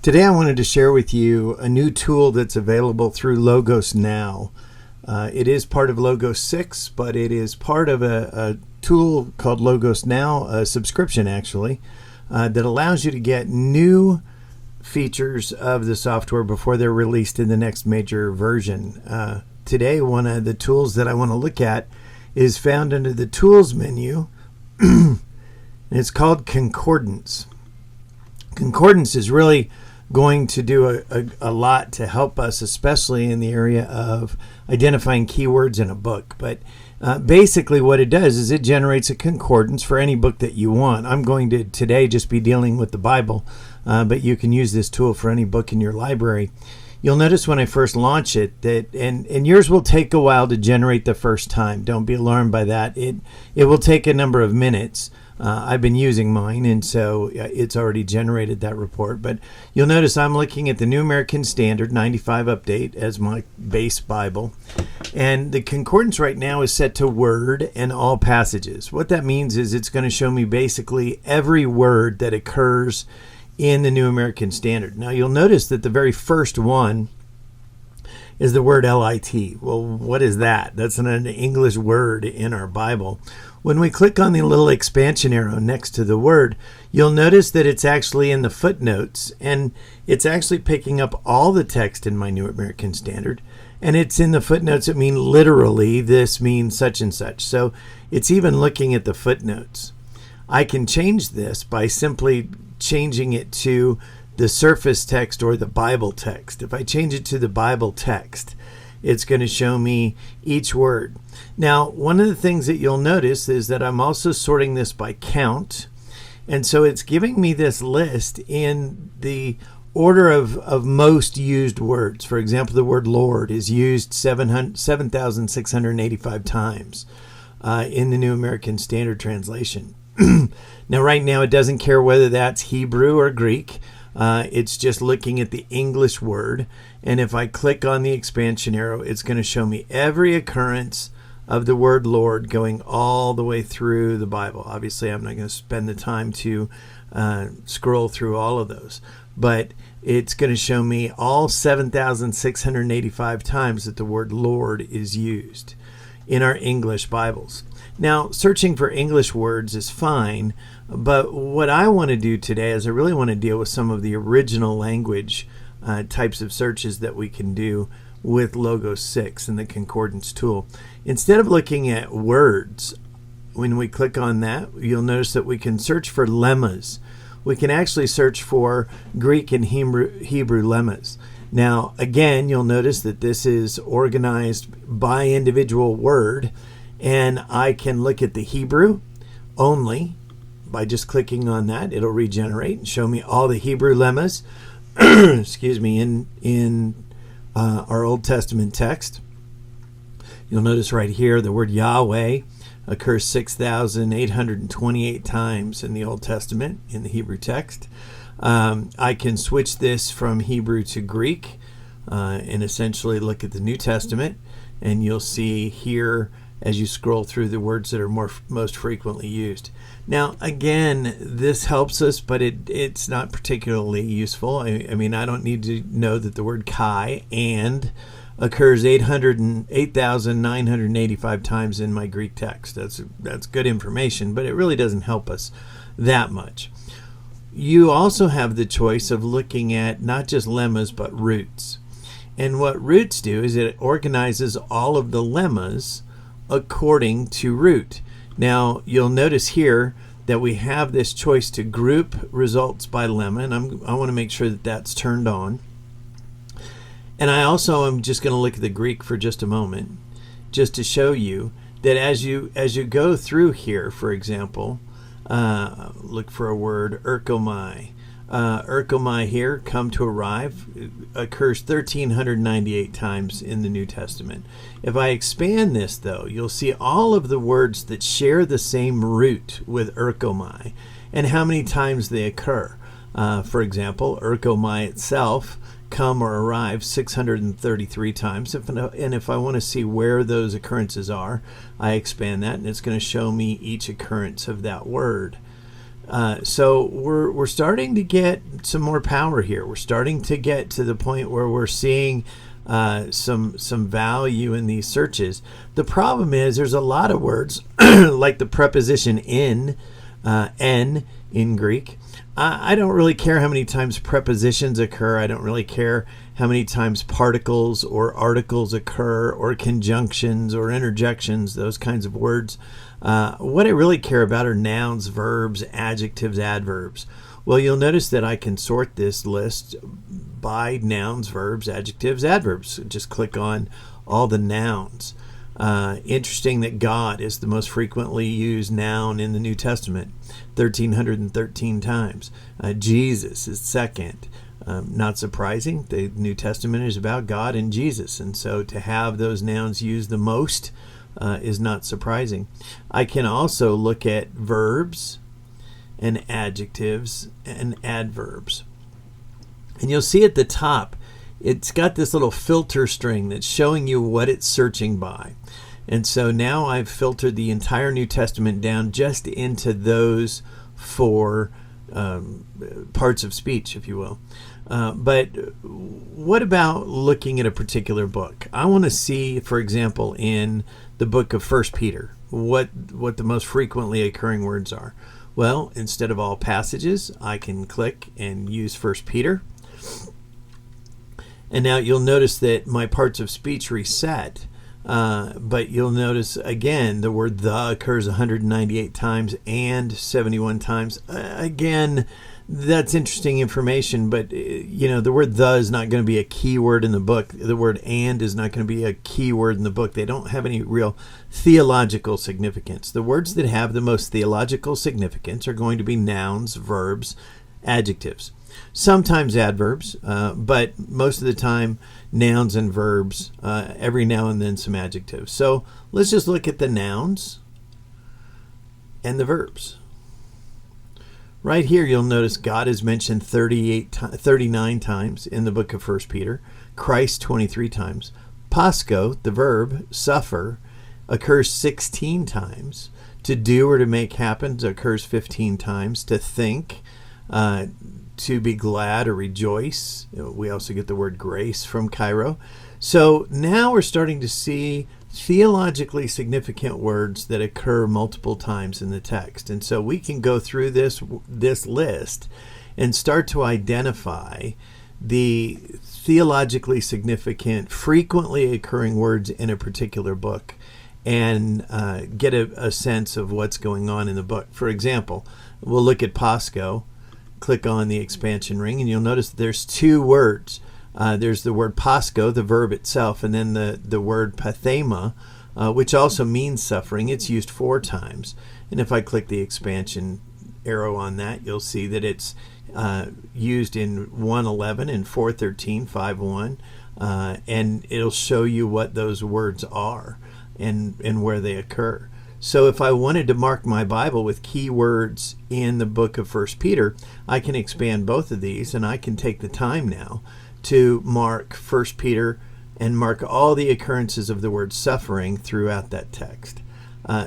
Today I wanted to share with you a new tool that's available through Logos Now. It is part of Logos 6, but it is part of a tool called Logos Now, a subscription actually, that allows you to get new features of the software before they're released in the next major version. Today, one of the tools that I want to look at is found under the Tools menu, and it's called Concordance. Concordance is really going to do a lot to help us, especially in the area of identifying keywords in a book. But basically what it does is it generates a concordance for any book that you want. I'm going to today just be dealing with the Bible, but you can use this tool for any book in your library. You'll notice when I first launch it that, and yours will take a while to generate the first time. Don't be alarmed by that. It will take a number of minutes. I've been using mine, and so it's already generated that report. But you'll notice I'm looking at the New American Standard 95 update as my base Bible. And the concordance right now is set to word and all passages. What that means is it's going to show me basically every word that occurs in the New American Standard. Now you'll notice that the very first one is the word LIT. Well, what is that? That's an English word in our Bible. When we click on the little expansion arrow next to the word, you'll notice that it's actually in the footnotes, and it's actually picking up all the text in my New American Standard, and it's in the footnotes that mean literally this means such and such. So it's even looking at the footnotes. I can change this by simply changing it to the surface text or the Bible text. If I change it to the Bible text, it's going to show me each word. Now, one of the things that you'll notice is that I'm also sorting this by count. And so it's giving me this list in the order of most used words. For example, the word Lord is used 7,685 times in the New American Standard Translation. Now, right now, it doesn't care whether that's Hebrew or Greek. It's just looking at the English word. And if I click on the expansion arrow, it's going to show me every occurrence of the word Lord going all the way through the Bible. Obviously, I'm not going to spend the time to scroll through all of those. But it's going to show me all 7,685 times that the word Lord is used in our English Bibles. Now, searching for English words is fine, but what I want to do today is I really want to deal with some of the original language types of searches that we can do with Logos 6 and the Concordance tool. Instead of looking at words, when we click on that, you'll notice that we can search for lemmas. We can actually search for Greek and Hebrew lemmas. Now, again, you'll notice that this is organized by individual word, and I can look at the Hebrew only by just clicking on that. It'll regenerate and show me all the Hebrew lemmas excuse me, in our Old Testament text. You'll notice right here the word Yahweh occurs 6,828 times in the Old Testament in the Hebrew text. I can switch this from Hebrew to Greek and essentially look at the New Testament, and you'll see here as you scroll through the words that are most frequently used. Now, again, this helps us, but it's not particularly useful. I mean, I don't need to know that the word Kai and occurs 8,985 times in my Greek text. That's good information, but it really doesn't help us that much. You also have the choice of looking at not just lemmas, but roots. And what roots do is it organizes all of the lemmas according to root. Now, you'll notice here that we have this choice to group results by lemma, and I want to make sure that that's turned on. And I also am just going to look at the Greek for just a moment, just to show you that as you go through here, for example, look for a word, erkomai. Erkomai here, come to arrive, occurs 1,398 times in the New Testament. If I expand this, though, you'll see all of the words that share the same root with erkomai and how many times they occur. For example, erkomai itself, come or arrive, 633 times. And if I want to see where those occurrences are, I expand that, and it's going to show me each occurrence of that word. So we're starting to get some more power here. We're starting to get to the point where we're seeing some value in these searches. The problem is there's a lot of words like the preposition in, en in Greek. I don't really care how many times prepositions occur. I don't really care how many times particles or articles occur, or conjunctions or interjections, those kinds of words. What I really care about are nouns, verbs, adjectives, adverbs. Well, you'll notice that I can sort this list by nouns, verbs, adjectives, adverbs. Just click on all the nouns. Interesting that God is the most frequently used noun in the New Testament, 1,313 times. Jesus is second. Not surprising. The New Testament is about God and Jesus, and so to have those nouns used the most is not surprising. I can also look at verbs and adjectives and adverbs. And you'll see at the top, it's got this little filter string that's showing you what it's searching by. And so now I've filtered the entire New Testament down just into those four parts of speech, if you will. But what about looking at a particular book? I want to see, for example, in the book of 1 Peter, what the most frequently occurring words are. Well, instead of all passages, I can click and use 1 Peter. And now you'll notice that my parts of speech reset. But you'll notice, again, the word the occurs 198 times and 71 times. Again, that's interesting information, but the word the is not going to be a key word in the book. The word and is not going to be a key word in the book. They don't have any real theological significance. The words that have the most theological significance are going to be nouns, verbs, adjectives. Sometimes adverbs, but most of the time nouns and verbs, every now and then some adjectives. So let's just look at the nouns and the verbs. Right here, you'll notice God is mentioned 39 times in the book of 1 Peter, Christ 23 times. Pasco, the verb, suffer, occurs 16 times. To do or to make happen occurs 15 times. To think, to be glad or rejoice. We also get the word grace from Cairo. So now we're starting to see theologically significant words that occur multiple times in the text. And so we can go through this list and start to identify the theologically significant, frequently occurring words in a particular book and get a sense of what's going on in the book. For example, we'll look at Pasco. Click on the expansion ring, and you'll notice that there's two words. There's the word pasco, the verb itself, and then the word pathema, which also means suffering. It's used 4 times. And if I click the expansion arrow on that, you'll see that it's used in 1:11 and 4:13, 5:1, and it'll show you what those words are and where they occur. So if I wanted to mark my Bible with key words in the book of 1 Peter, I can expand both of these, and I can take the time now to mark 1 Peter and mark all the occurrences of the word suffering throughout that text.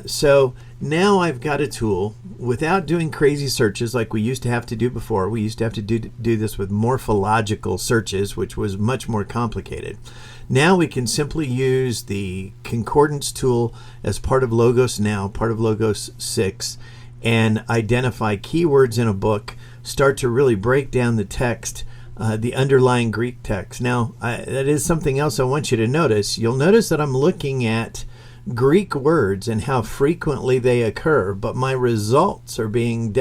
So now I've got a tool without doing crazy searches like we used to have to do before. We used to have to do this with morphological searches, which was much more complicated. Now we can simply use the Concordance tool as part of Logos Now, part of Logos 6, and identify keywords in a book, start to really break down the text, the underlying Greek text. Now, that is something else I want you to notice. You'll notice that I'm looking at Greek words and how frequently they occur, but my results are being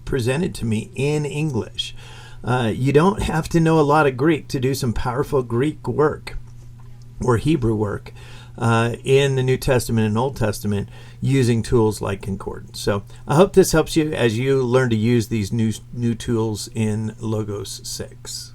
presented to me in English. You don't have to know a lot of Greek to do some powerful Greek work or Hebrew work in the New Testament and Old Testament using tools like Concordance. So I hope this helps you as you learn to use these new tools in Logos 6.